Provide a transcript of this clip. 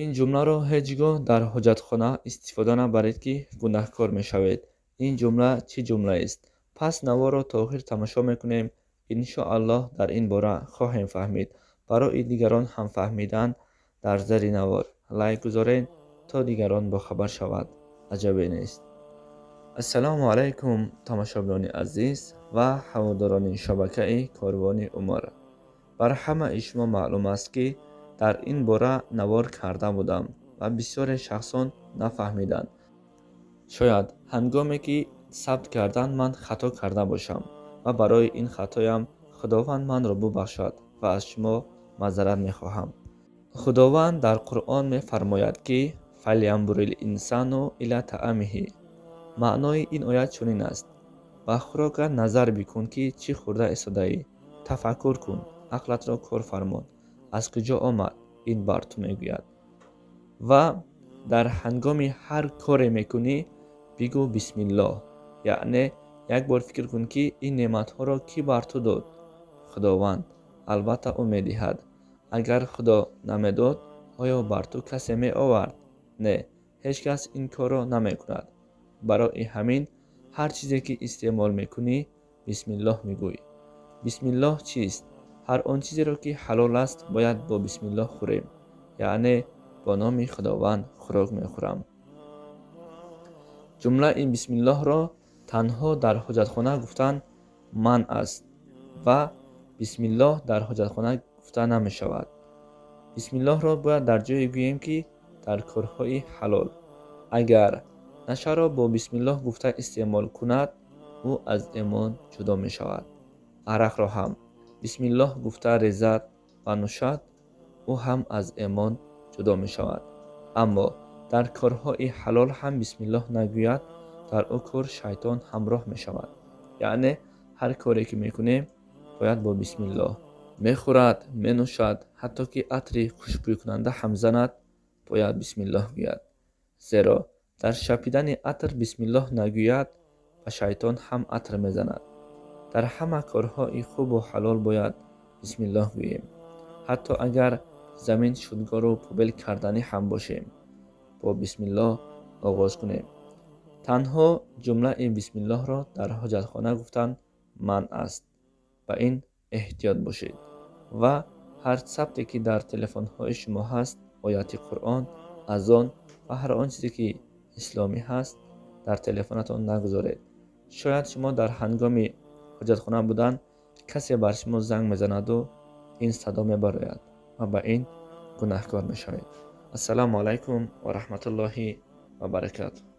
ин ҷумларо ҳеҷ гоҳ дар ҳоҷатхона истифода набаред, ки гунаҳкор мешавед. ин ҷумла чӣ ҷумлаест? Пас наворро то охир тамошо мекунем. иншоаллоҳ дар ин бора хоҳем фаҳмид. барои дигарон ҳам фаҳмидан дар зери навор лайк гузоред, то дигарон бохабар шавад. аҷабе нест. ассалому алайкум тамошобинони азиз ва ҳаводорони шабакаи Корвони Умар. бар ҳамаи шумо маълум аст, ки дар ин бора навор карда будам ва бисёре шахсон нафаҳмиданд. шояд ҳангоме ки сабт кардан ман хато карда бошам ва барои ин хатоям худованд манро бубахшад ва аз шумо маъзарат мехоҳам. худованд дар Қуръон мефармояд, ки фалянзурил инсану иля таъамиҳи. маънои ин оят чунин аст: ба хӯрокат назар бикун, ки чӣ хӯрда истодаӣ. тафаккур кун, ақлатро кор фармон, аз куҷо омад ин бар ту мегӯяд. ва дар ҳангоми ҳар коре мекунӣ бигӯ бисмиллоҳ, яъне як бор фикр кун, ки ин неъматҳоро кӣ бар ту дод? худованд. албатта ӯ медиҳад. агар худо намедод, оё бар ту касе меовард? не, ҳеҷ кас ин корро намекунад. барои ҳамин ҳар чизе ки истеъмол мекунӣ бисмиллоҳ мегӯй. бисмиллоҳ чист? ҳар он чизеро ки ҳалол аст бояд бо бисмиллоҳ хӯрем, яъне бо номи худованд хӯрок мехӯрам. ҷумлаи бисмиллоҳро танҳо дар ҳоҷатхона гуфтан манъ аст ва бисмиллоҳ дар ҳоҷатхона гуфта намешавад. бисмиллоҳро бояд дар ҷое гӯем, ки дар корҳои ҳалол. агар нашаро бо бисмиллоҳ гуфта истеъмол кунад, ӯ аз эмон ҷудо мешавад. арақро ҳам бисмиллоҳ гуфта резад ва нӯшад, ӯ ҳам аз эмон ҷудо мешавад. аммо дар корҳои ҳалол ҳам бисмиллоҳ нагӯяд, дар ӯ кор шайтон ҳамроҳ мешавад. яъне ҳар коре ки мекунем бояд бо бисмиллоҳ. мехӯрад, менӯшад, ҳатто ки атри хушбӯйкунанда ҳам занад, бояд бисмиллоҳ гӯяд. зеро дар шапидани атр бисмиллоҳ нагӯяд, ба шайтон ҳам атр мезанад. дар ҳама корҳои хубу ҳалол бояд бисмиллоҳ гӯем. ҳатто агар замин шудгору пубел карданӣ ҳам бошем, бо бисмиллоҳ оғоз кунем. танҳо ҷумлаи бисмиллоҳро дар ҳоҷатхона гуфтан манъ аст. ба ин эҳтиёт бошед. ва ҳар сабте ки дар телефонҳои шумо ҳаст, ояти Қуръон, азон ва ҳар он чизе ки исломӣ ҳаст, дар телефонатон нагузоред. шояд шумо дар ҳангоми ҳоҷатхона будан касе бар шумо занг мезанаду ин садо мебарояд ва ба ин гунаҳкор мешавед. ассалому алайкум ва раҳматуллоҳи ва баракатуҳ.